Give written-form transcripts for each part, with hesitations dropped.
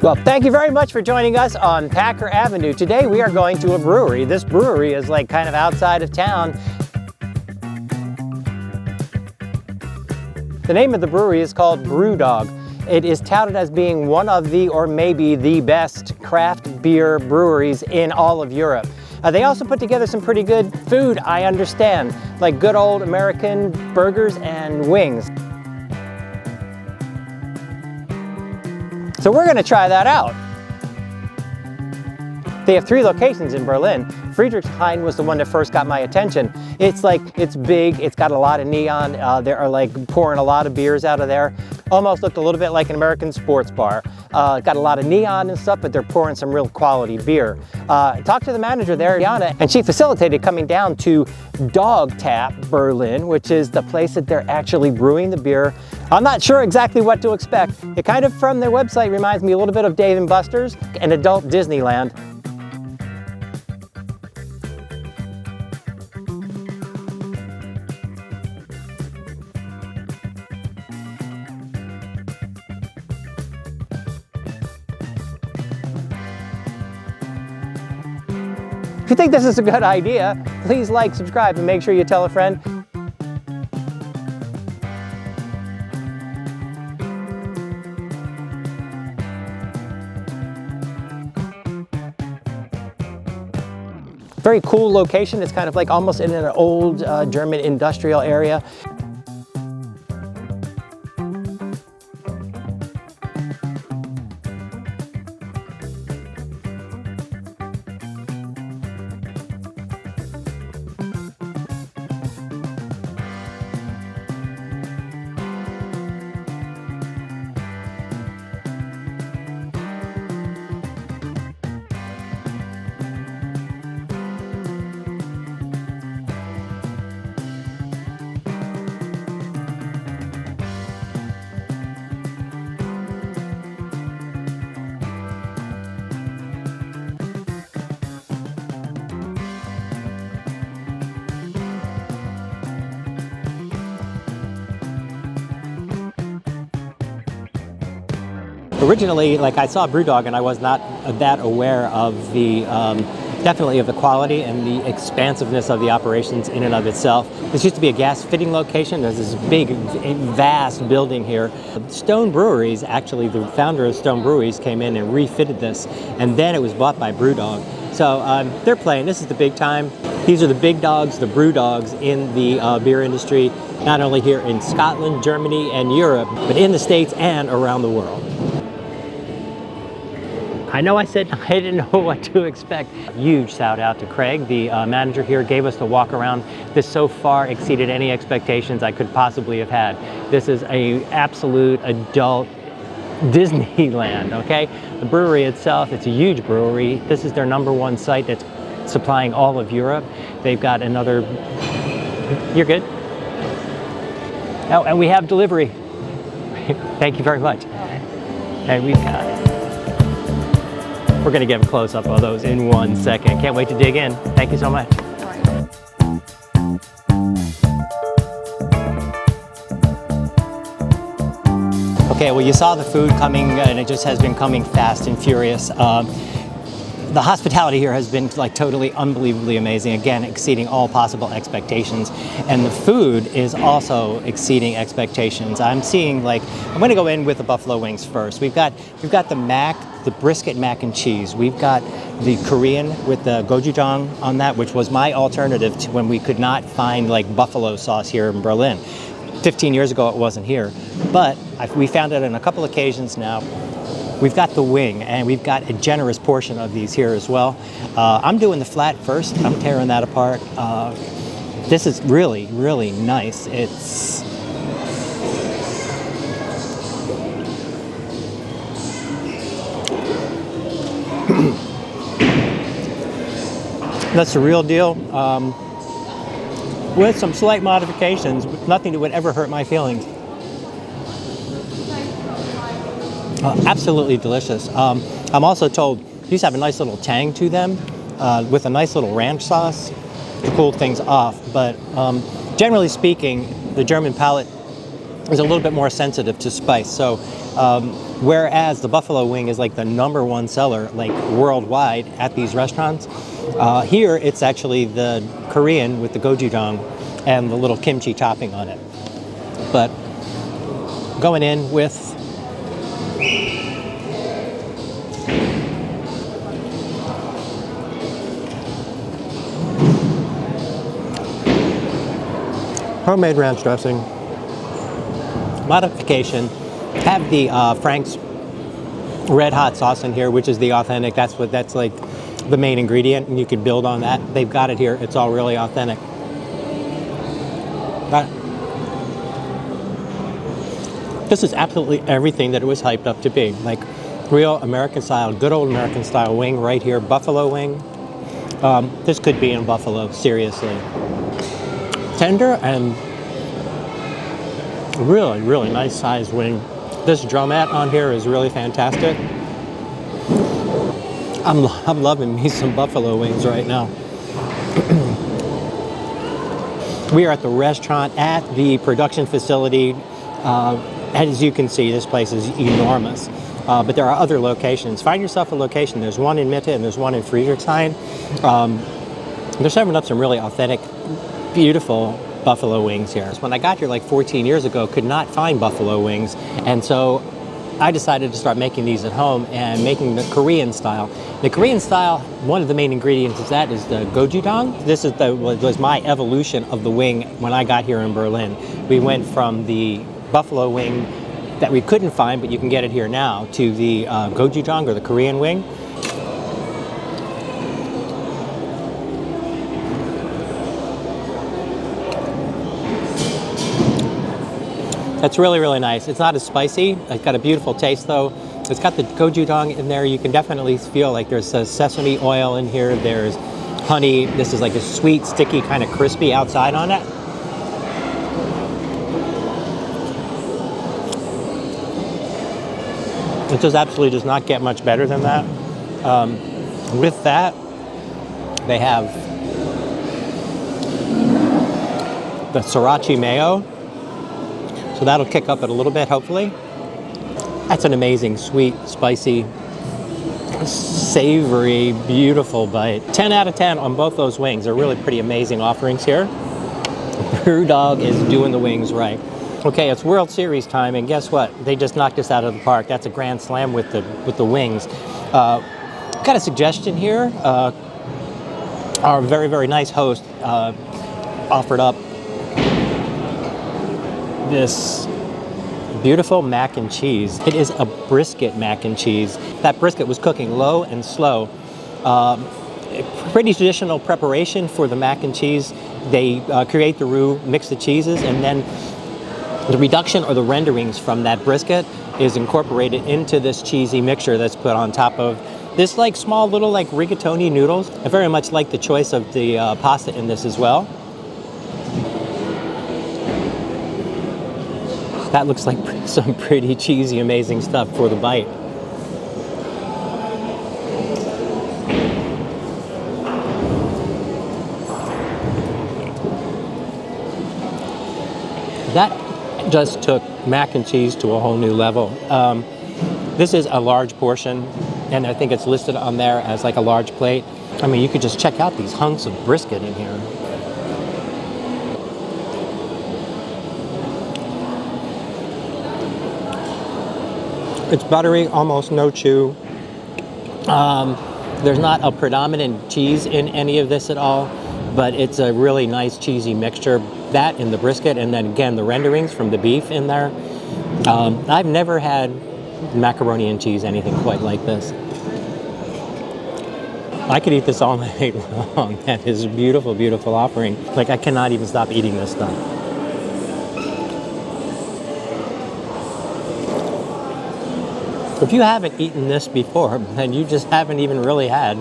Well, thank you very much for joining us on Packer Avenue. Today we are going to a brewery. This brewery is like kind of outside of town. The name of the brewery is called Brewdog. It is touted as being one of the, or maybe the best craft beer breweries in all of Europe. They also put together some pretty good food, I understand, like good old American burgers and wings. So we're going to try that out. They have 3 locations in Berlin. Friedrichshain was the one that first got my attention. It's big, it's got a lot of neon. They are like pouring a lot of beers out of there. Almost looked a little bit like an American sports bar. Got a lot of neon and stuff, but they're pouring some real quality beer. Talked to the manager there, Jana, and she facilitated coming down to Dogtap Berlin, which is the place that they're actually brewing the beer. I'm not sure exactly what to expect. It kind of, from their website, reminds me a little bit of Dave & Buster's and adult Disneyland. If you think this is a good idea, please like, subscribe, and make sure you tell a friend. Very cool location. It's kind of like almost in an old German industrial area. Originally, like I saw Brewdog and I was not that aware of the, definitely of the quality and the expansiveness of the operations in and of itself. This used to be a gas fitting location. There's this big, vast building here. Stone Breweries, actually the founder of Stone Breweries came in and refitted this, and then it was bought by Brewdog. So they're playing, this is the big time. These are the big dogs, the brew dogs in the beer industry, not only here in Scotland, Germany, and Europe, but in the States and around the world. I know I said I didn't know what to expect. Huge shout out to Craig, the manager here, gave us the walk around. This so far exceeded any expectations I could possibly have had. This is an absolute adult Disneyland, okay? The brewery itself, it's a huge brewery. This is their #1 site that's supplying all of Europe. They've got another, you're good? Oh, and we have delivery. Thank you very much. And we've got, we're gonna give a close-up of those in 1 second. Can't wait to dig in. Thank you so much. Okay, well, you saw the food coming, and it just has been coming fast and furious. The hospitality here has been like totally unbelievably amazing, again exceeding all possible expectations, and the food is also exceeding expectations. I'm seeing, like, I'm going to go in with the buffalo wings first. We've got the brisket mac and cheese. We've got the Korean with the gochujang on that, which was my alternative to when we could not find like buffalo sauce here in Berlin. 15 years ago it wasn't here, but we found it on a couple occasions now. We've got the wing, and we've got a generous portion of these here as well. I'm doing the flat first. I'm tearing that apart. This is really, really nice. It's that's the real deal. With some slight modifications, nothing that would ever hurt my feelings. Absolutely delicious. I'm also told these have a nice little tang to them with a nice little ranch sauce to cool things off. But generally speaking, the German palate is a little bit more sensitive to spice. So whereas the buffalo wing is like the #1 seller like worldwide at these restaurants, here it's actually the Korean with the gochujang and the little kimchi topping on it. But going in with homemade ranch dressing, modification, have the Frank's red hot sauce in here, which is the authentic. That's like the main ingredient, and you could build on that. They've got it here. It's all really authentic. But this is absolutely everything that it was hyped up to be. Like real American style, good old American style wing right here, buffalo wing. This could be in buffalo, seriously. Tender and really, really nice sized wing. This drumette on here is really fantastic. I'm loving me some buffalo wings right now. We are at the restaurant at the production facility. As you can see, this place is enormous. But there are other locations. Find yourself a location. There's one in Mitte and there's one in Friedrichshain. They're serving up some really authentic, beautiful buffalo wings here. When I got here like 14 years ago, could not find buffalo wings, and so I decided to start making these at home and making the Korean style. The Korean style, one of the main ingredients of that is the gochujang. This is was my evolution of the wing when I got here in Berlin. We went from the buffalo wing that we couldn't find, but you can get it here now, to the gochujang, or the Korean wing. That's really, really nice. It's not as spicy. It's got a beautiful taste though. It's got the gochujang in there. You can definitely feel like there's sesame oil in here. There's honey. This is like a sweet, sticky, kind of crispy outside on it. It just absolutely does not get much better than that. With that, they have the sriracha mayo. So that'll kick up it a little bit, hopefully. That's an amazing, sweet, spicy, savory, beautiful bite. 10 out of 10 on both those wings. They're really pretty amazing offerings here. Brewdog is doing the wings right. Okay, it's World Series time, and guess what? They just knocked us out of the park. That's a grand slam with the wings. Got a suggestion here. Our very, very nice host offered up this beautiful mac and cheese. It is a brisket mac and cheese. That brisket was cooking low and slow. Pretty traditional preparation for the mac and cheese. They create the roux, mix the cheeses, and then the reduction or the renderings from that brisket is incorporated into this cheesy mixture that's put on top of this like small little like rigatoni noodles. I very much like the choice of the pasta in this as well. That looks like some pretty cheesy, amazing stuff for the bite. That just took mac and cheese to a whole new level. This is a large portion, and I think it's listed on there as like a large plate. I mean, you could just check out these hunks of brisket in here. It's buttery, almost no chew. There's not a predominant cheese in any of this at all, but it's a really nice cheesy mixture. That in the brisket, and then again the renderings from the beef in there. I've never had macaroni and cheese anything quite like this. I could eat this all night long. That is a beautiful, beautiful offering. Like, I cannot even stop eating this stuff. If you haven't eaten this before, then you just haven't even really had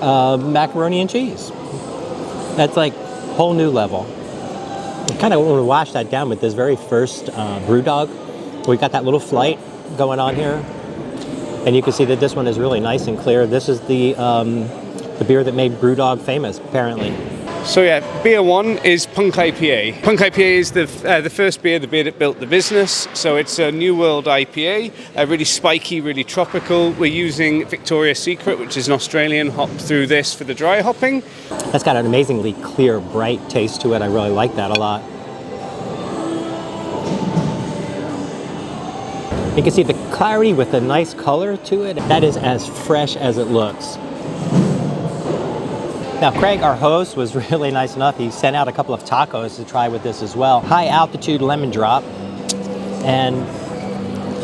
macaroni and cheese. That's like a whole new level. I kind of want to wash that down with this very first Brewdog. We got that little flight going on here. And you can see that this one is really nice and clear. This is the beer that made Brewdog famous, apparently. So yeah, beer one is Punk IPA. Punk IPA is the first beer, the beer that built the business. So it's a New World IPA, really spiky, really tropical. We're using Victoria's Secret, which is an Australian hop, through this for the dry hopping. That's got an amazingly clear, bright taste to it. I really like that a lot. You can see the clarity with a nice color to it. That is as fresh as it looks. Now, Craig, our host, was really nice enough. He sent out a couple of tacos to try with this as well. High altitude lemon drop. And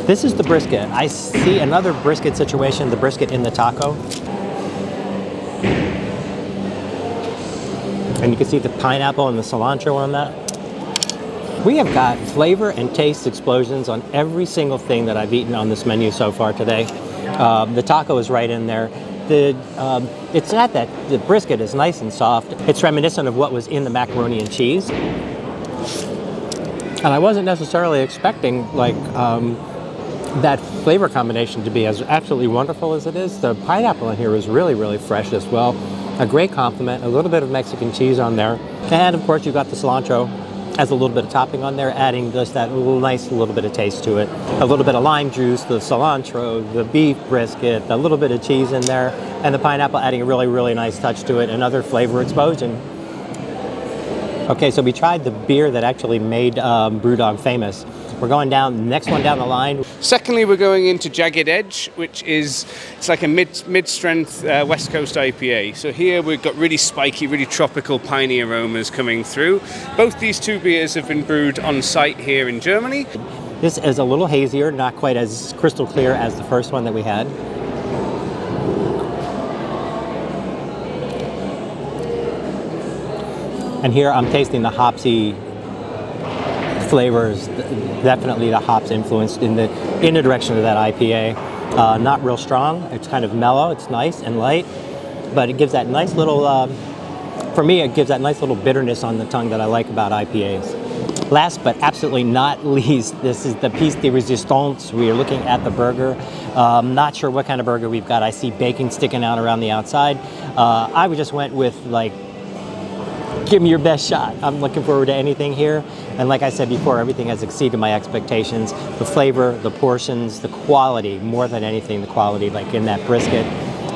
this is the brisket. I see another brisket situation, the brisket in the taco. And you can see the pineapple and the cilantro on that. We have got flavor and taste explosions on every single thing that I've eaten on this menu so far today. The taco is right in there. It's not that the brisket is nice and soft. It's reminiscent of what was in the macaroni and cheese. And I wasn't necessarily expecting like that flavor combination to be as absolutely wonderful as it is. The pineapple in here is really, really fresh as well. A great compliment, a little bit of Mexican cheese on there. And of course you've got the cilantro as a little bit of topping on there, adding just that nice little bit of taste to it. A little bit of lime juice, the cilantro, the beef brisket, a little bit of cheese in there, and the pineapple adding a really, really nice touch to it. Another flavor explosion. Okay, so we tried the beer that actually made Brewdog famous. We're going down, next one down the line. Secondly, we're going into Jagged Edge, which is, it's like a mid-strength West Coast IPA. So here we've got really spiky, really tropical, piney aromas coming through. Both these two beers have been brewed on site here in Germany. This is a little hazier, not quite as crystal clear as the first one that we had. And here I'm tasting the hopsy flavors, definitely the hops influenced in the direction of that IPA. Not real strong, it's kind of mellow, it's nice and light, but it gives that nice little, for me it gives that nice little bitterness on the tongue that I like about IPAs. Last but absolutely not least, this is the piece de resistance. We are looking at the burger. Not sure what kind of burger we've got. I see bacon sticking out around the outside. I just went with like, give me your best shot. I'm looking forward to anything here. And like I said before, everything has exceeded my expectations. The flavor, the portions, the quality, more than anything, the quality, like in that brisket.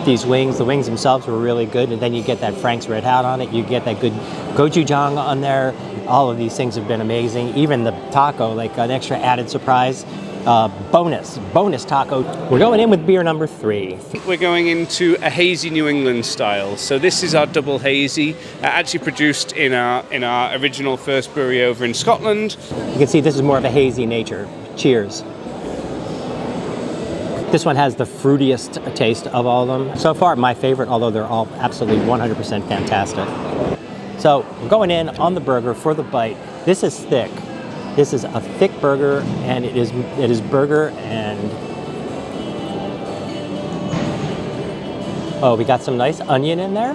These wings, the wings themselves were really good. And then you get that Frank's Red Hat on it. You get that good gochujang on there. All of these things have been amazing. Even the taco, like an extra added surprise. Bonus taco. We're going in with beer number 3. We're going into a hazy New England style. So this is our double hazy, actually produced in our original first brewery over in Scotland. You can see this is more of a hazy nature. Cheers. This one has the fruitiest taste of all of them. So far, my favorite, although they're all absolutely 100% fantastic. So we're going in on the burger for the bite. This is thick. This is a thick burger, and it is burger and oh, we got some nice onion in there.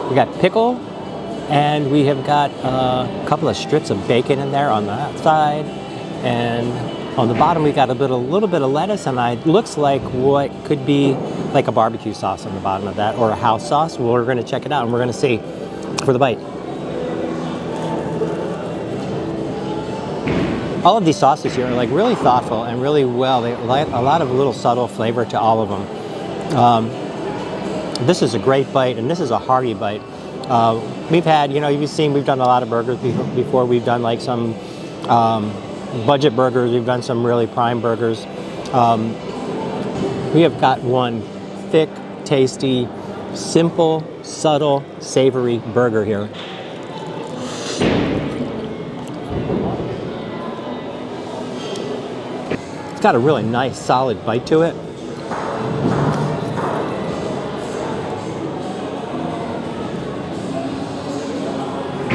We got pickle, and we have got a couple of strips of bacon in there on the outside, and on the bottom we got a little bit of lettuce, and it looks like what could be like a barbecue sauce on the bottom of that, or a house sauce. Well, we're going to check it out, and we're going to see for the bite. All of these sauces here are like really thoughtful and really well. They like a lot of little subtle flavor to all of them. This is a great bite, and this is a hearty bite. We've had, you've seen, we've done a lot of burgers before. We've done like some budget burgers. We've done some really prime burgers. We have got one thick, tasty, simple, subtle, savory burger here. It's got a really nice, solid bite to it.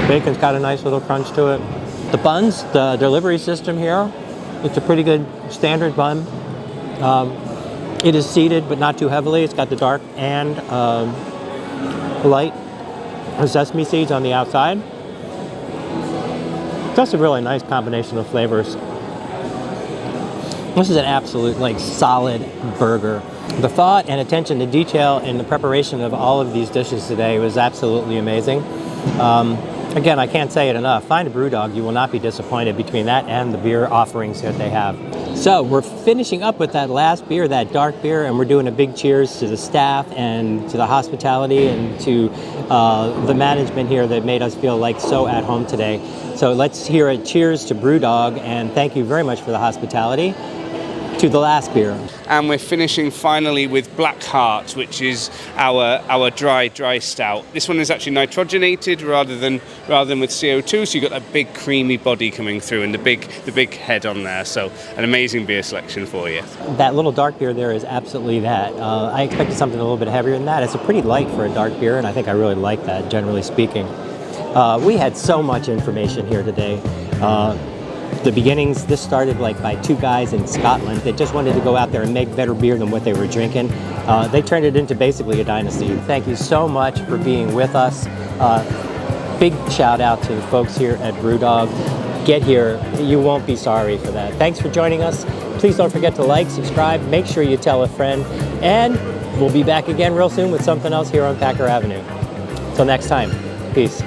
Bacon's got a nice little crunch to it. The buns, the delivery system here, it's a pretty good standard bun. It is seeded, but not too heavily. It's got the dark and light sesame seeds on the outside. Just a really nice combination of flavors. This is an absolute, like, solid burger. The thought and attention to detail in the preparation of all of these dishes today was absolutely amazing. Again, I can't say it enough. Find a Brewdog. You will not be disappointed between that and the beer offerings that they have. So we're finishing up with that last beer, that dark beer, and we're doing a big cheers to the staff and to the hospitality and to the management here that made us feel like so at home today. So let's hear a cheers to Brewdog, and thank you very much for the hospitality. To the last beer. And we're finishing finally with Black Heart, which is our dry stout. This one is actually nitrogenated rather than with CO2, so you've got that big creamy body coming through and the big head on there. So an amazing beer selection for you. That little dark beer there is absolutely that. I expected something a little bit heavier than that. It's a pretty light for a dark beer, and I think I really like that, generally speaking. We had so much information here today. The beginnings, this started like by two guys in Scotland that just wanted to go out there and make better beer than what they were drinking. They turned it into basically a dynasty. Thank you so much for being with us. Big shout out to the folks here at Brewdog. Get here, you won't be sorry for that. Thanks for joining us. Please don't forget to like, subscribe, make sure you tell a friend, and we'll be back again real soon with something else here on Packer Avenue. Till next time, peace.